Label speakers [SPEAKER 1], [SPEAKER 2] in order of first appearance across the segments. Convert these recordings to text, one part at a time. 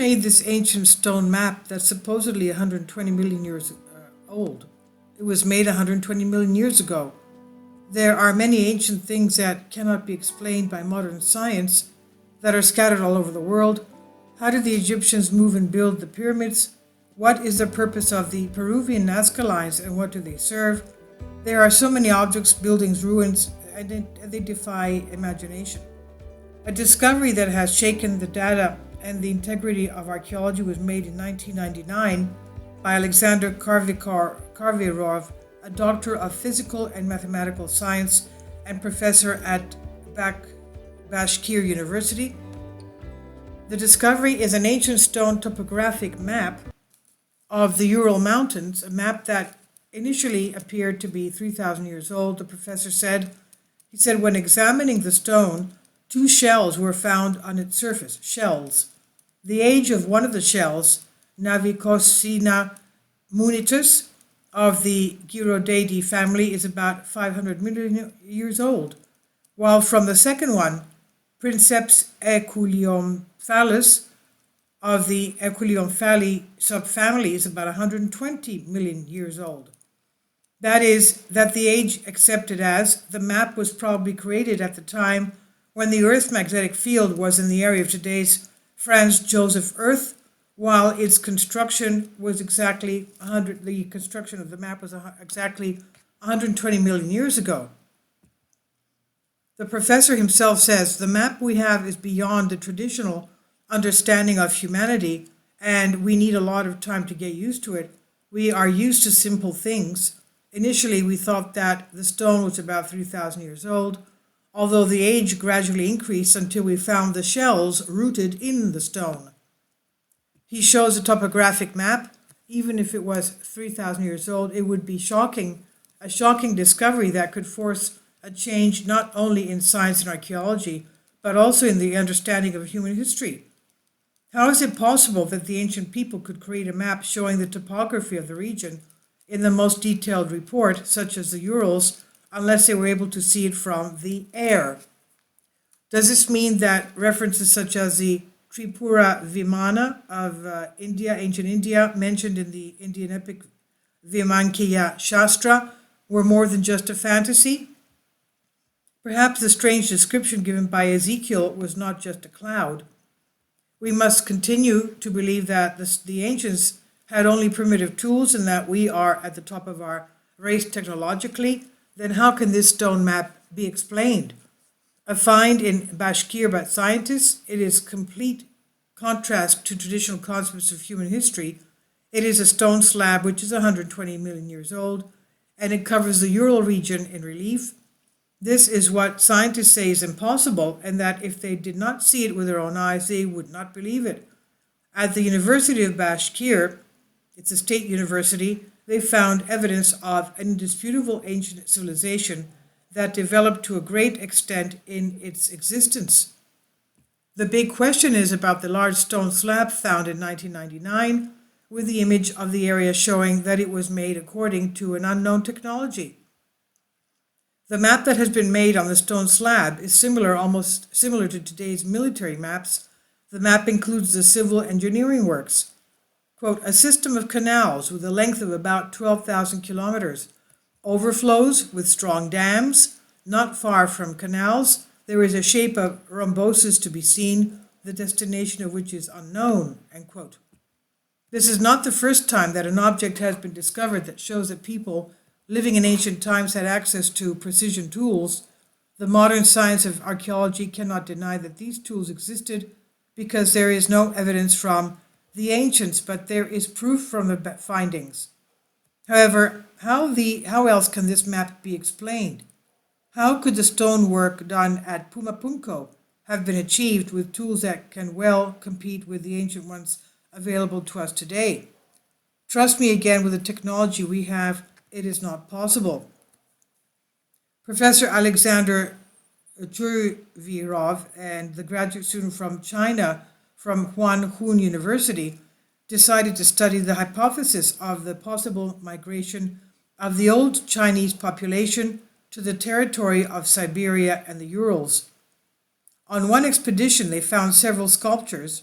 [SPEAKER 1] made this ancient stone map that's supposedly 120 million years old? It was made 120 million years ago. There are many ancient things that cannot be explained by modern science that are scattered all over the world. How did the Egyptians move and build the pyramids? What is the purpose of the Peruvian Nazca lines and what do they serve? There are so many objects, buildings, ruins, and they defy imagination. A discovery that has shaken the data and the integrity of archaeology was made in 1999 by Alexander Karvarov, a doctor of physical and mathematical science and professor at Bashkir University. The discovery is an ancient stone topographic map of the Ural Mountains, a map that initially appeared to be 3,000 years old. The professor said, when examining the stone, 2 shells were found on its surface, shells. The age of one of the shells, Navicossina munitus, of the Gyrodeidae family is about 500 million years old, while from the second one, Princeps equiliomphalus of the Equiliomphalli subfamily is about 120 million years old. That is, that the age accepted as the map was probably created at the time when the Earth's magnetic field was in the area of today's Franz Joseph Earth, while its construction was the construction of the map was exactly 120 million years ago. The professor himself says, the map we have is beyond the traditional understanding of humanity, and we need a lot of time to get used to it. We are used to simple things. Initially, we thought that the stone was about 3,000 years old, although the age gradually increased until we found the shells rooted in the stone. He shows a topographic map. Even if it was 3,000 years old, it would be a shocking discovery that could force a change not only in science and archaeology, but also in the understanding of human history. How is it possible that the ancient people could create a map showing the topography of the region in the most detailed report, such as the Urals, unless they were able to see it from the air? Does this mean that references such as the Tripura Vimana of ancient India, mentioned in the Indian epic Vimankiya Shastra, were more than just a fantasy? Perhaps the strange description given by Ezekiel was not just a cloud. We must continue to believe that the ancients had only primitive tools and that we are at the top of our race technologically. Then how can this stone map be explained? A find in Bashkir by scientists, it is complete contrast to traditional concepts of human history. It is a stone slab which is 120 million years old, and it covers the Ural region in relief. This is what scientists say is impossible, and that if they did not see it with their own eyes, they would not believe it. At the University of Bashkir, it's a state university, they found evidence of an indisputable ancient civilization that developed to a great extent in its existence. The big question is about the large stone slab found in 1999, with the image of the area showing that it was made according to an unknown technology. The map that has been made on the stone slab is almost similar to today's military maps. The map includes the civil engineering works. Quote, a system of canals with a length of about 12,000 kilometers, overflows with strong dams. Not far from canals, there is a shape of rhombosis to be seen, the destination of which is unknown, end quote. This is not the first time that an object has been discovered that shows that people living in ancient times had access to precision tools. The modern science of archaeology cannot deny that these tools existed because there is no evidence from the ancients, but there is proof from the findings. However, how else can this map be explained? How could the stonework done at Pumapunko have been achieved with tools that can well compete with the ancient ones available to us today? Trust me, again, with the technology we have, it is not possible. Professor Alexander Jurvirov and the graduate student from China from Huan University decided to study the hypothesis of the possible migration of the old Chinese population to the territory of Siberia and the Urals. On one expedition, they found several sculptures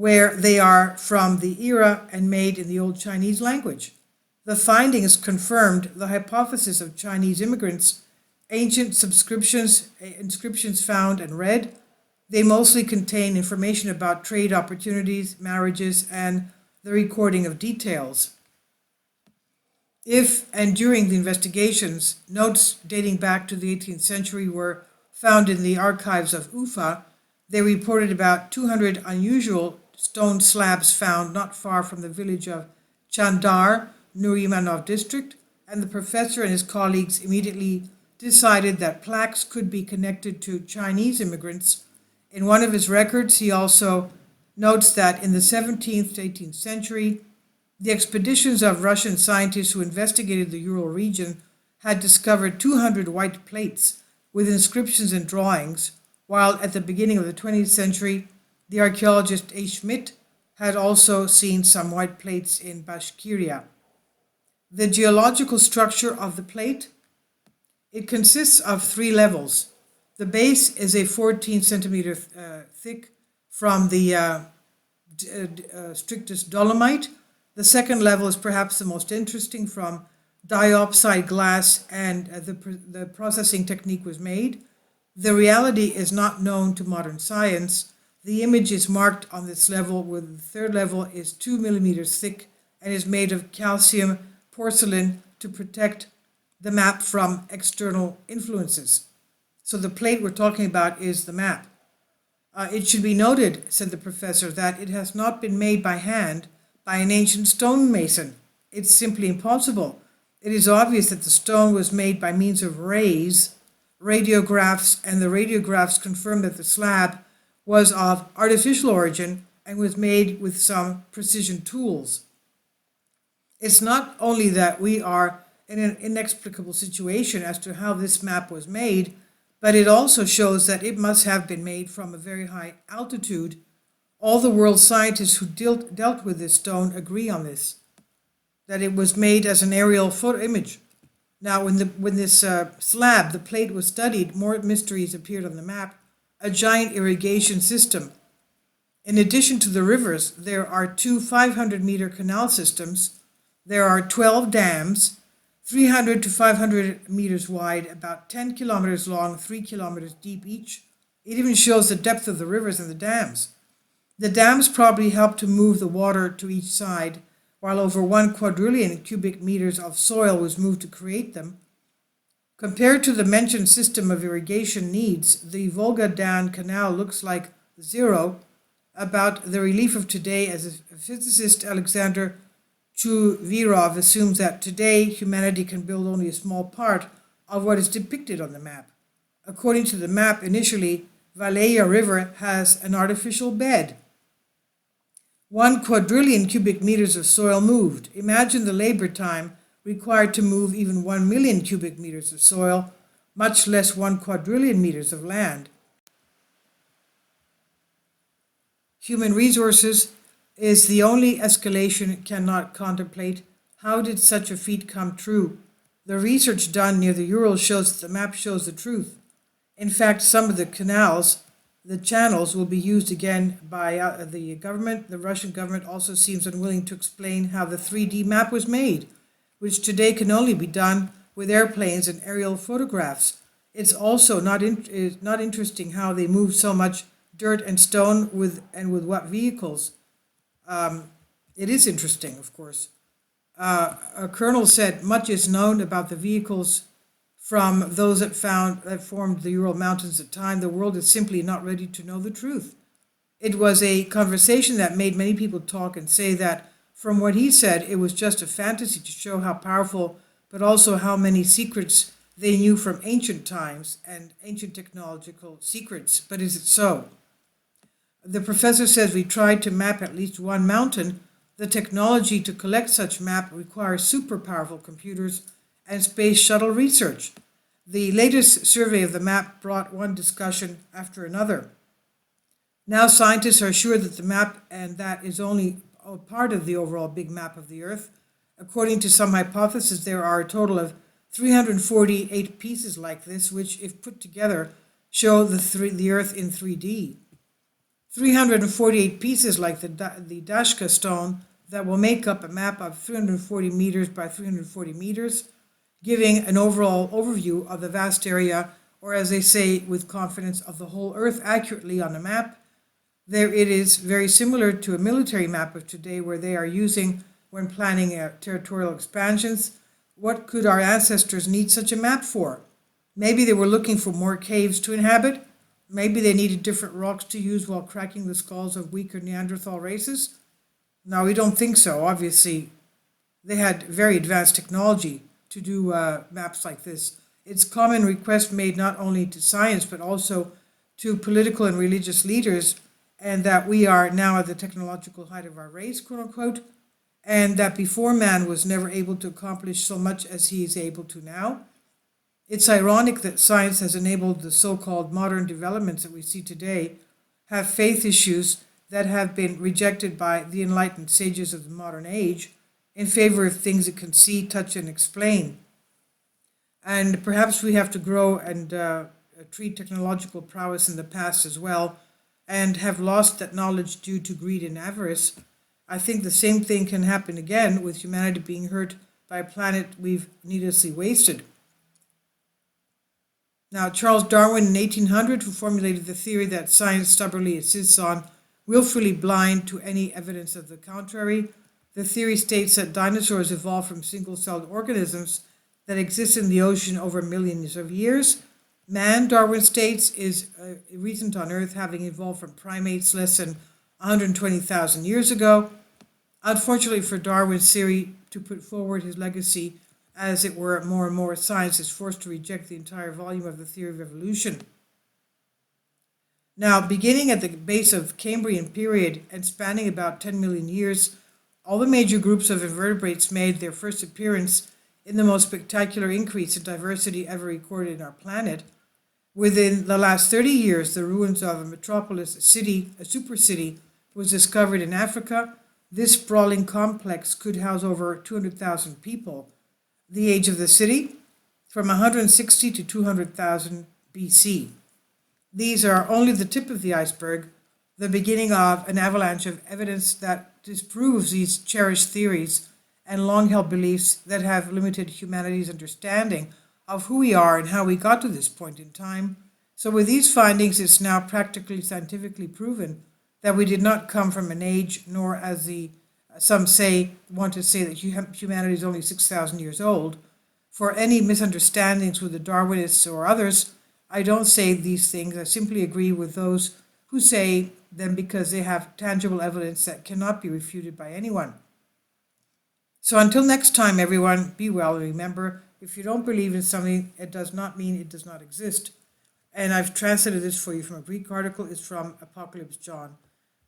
[SPEAKER 1] where they are from the era and made in the Old Chinese language. The findings confirmed the hypothesis of Chinese immigrants. Ancient inscriptions found and read, they mostly contain information about trade opportunities, marriages, and the recording of details. If and during the investigations, notes dating back to the 18th century were found in the archives of Ufa, they reported about 200 unusual stone slabs found not far from the village of Chandar, Nurimanov district, and the professor and his colleagues immediately decided that plaques could be connected to Chinese immigrants. In one of his records, he also notes that in the 17th to 18th century, the expeditions of Russian scientists who investigated the Ural region had discovered 200 white plates with inscriptions and drawings, while at the beginning of the 20th century, the archaeologist A. Schmidt had also seen some white plates in Bashkiria. The geological structure of the plate, it consists of 3 levels. The base is a 14 centimeter thick from the strictest dolomite. The second level is perhaps the most interesting from diopside glass, and the processing technique was made. The reality is not known to modern science. The image is marked on this level, where the third level is 2 millimeters thick and is made of calcium porcelain to protect the map from external influences. So the plate we're talking about is the map. It should be noted, said the professor, that it has not been made by hand by an ancient stonemason. It's simply impossible. It is obvious that the stone was made by means of rays, radiographs, and the radiographs confirm that the slab was of artificial origin and was made with some precision tools. It's not only that we are in an inexplicable situation as to how this map was made, but it also shows that it must have been made from a very high altitude. All the world's scientists who dealt with this stone agree on this, that it was made as an aerial photo image. Now, when this slab, the plate, was studied, more mysteries appeared on the map. A giant irrigation system. In addition to the rivers, there are 2 500-meter canal systems. There are 12 dams, 300 to 500 meters wide, about 10 kilometers long, 3 kilometers deep each. It even shows the depth of the rivers and the dams. The dams probably helped to move the water to each side, while over 1 quadrillion cubic meters of soil was moved to create them. Compared to the mentioned system of irrigation needs, the Volga-Don Canal looks like zero. About the relief of today, as a physicist Alexander Chuvirov assumes that today humanity can build only a small part of what is depicted on the map. According to the map, initially, Valea River has an artificial bed. 1 quadrillion cubic meters of soil moved. Imagine the labor time required to move even 1 million cubic meters of soil, much less 1 quadrillion meters of land. Human resources is the only escalation it cannot contemplate. How did such a feat come true? The research done near the Urals shows that the map shows the truth. In fact, some of the canals, the channels, will be used again by the government. The Russian government also seems unwilling to explain how the 3D map was made, which today can only be done with airplanes and aerial photographs. It's also not interesting how they moved so much dirt and stone with what vehicles. It is interesting, of course. A colonel said much is known about the vehicles from those that formed the Ural Mountains at the time. The world is simply not ready to know the truth. It was a conversation that made many people talk and say that, from what he said, it was just a fantasy to show how powerful, but also how many secrets they knew from ancient times and ancient technological secrets. But is it so? The professor says we tried to map at least one mountain. The technology to collect such map requires super powerful computers and space shuttle research. The latest survey of the map brought one discussion after another. Now scientists are sure that the map, and that is only a part of the overall big map of the Earth. According to some hypotheses, there are a total of 348 pieces like this, which, if put together, show the Earth in 3D. 348 pieces like the dashka stone that will make up a map of 340 meters by 340 meters, giving an overall overview of the vast area, or as they say with confidence, of the whole Earth accurately on a map. There it is very similar to a military map of today where they are using when planning territorial expansions. What could our ancestors need such a map for? Maybe they were looking for more caves to inhabit. Maybe they needed different rocks to use while cracking the skulls of weaker Neanderthal races. No, we don't think so. Obviously, they had very advanced technology to do maps like this. It's a common request made not only to science but also to political and religious leaders, and that we are now at the technological height of our race, quote unquote, and that before man was never able to accomplish so much as he is able to now. It's ironic that science has enabled the so-called modern developments that we see today, have faith issues that have been rejected by the enlightened sages of the modern age in favor of things it can see, touch, and explain. And perhaps we have to grow and treat technological prowess in the past as well, and have lost that knowledge due to greed and avarice. I think the same thing can happen again with humanity being hurt by a planet we've needlessly wasted. Now, Charles Darwin in 1800, who formulated the theory that science stubbornly insists on, willfully blind to any evidence of the contrary. The theory states that dinosaurs evolved from single-celled organisms that exist in the ocean over millions of years. Man, Darwin states, is recent on Earth, having evolved from primates less than 120,000 years ago. Unfortunately for Darwin's theory to put forward his legacy, as it were, more and more science is forced to reject the entire volume of the theory of evolution. Now, beginning at the base of Cambrian period and spanning about 10 million years, all the major groups of invertebrates made their first appearance in the most spectacular increase in diversity ever recorded in our planet. Within the last 30 years, the ruins of a metropolis, a super city, was discovered in Africa. This sprawling complex could house over 200,000 people. The age of the city, from 160 to 200,000 BC. These are only the tip of the iceberg, the beginning of an avalanche of evidence that disproves these cherished theories and long-held beliefs that have limited humanity's understanding of who we are and how we got to this point in time. So with these findings, it's now practically scientifically proven that we did not come from an age, nor as some want to say that humanity is only 6,000 years old. For any misunderstandings with the Darwinists or others, I don't say these things. I simply agree with those who say them because they have tangible evidence that cannot be refuted by anyone. So until next time, everyone, be well, and remember, if you don't believe in something, it does not mean it does not exist. And I've translated this for you from a Greek article. It's from Apocalypse John.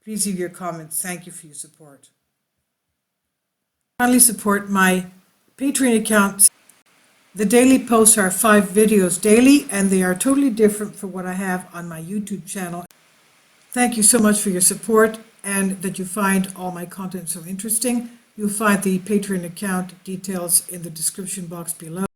[SPEAKER 1] Please leave your comments. Thank you for your support. Kindly support my Patreon account. The daily posts are 5 videos daily, and they are totally different from what I have on my YouTube channel. Thank you so much for your support and that you find all my content so interesting. You'll find the Patreon account details in the description box below.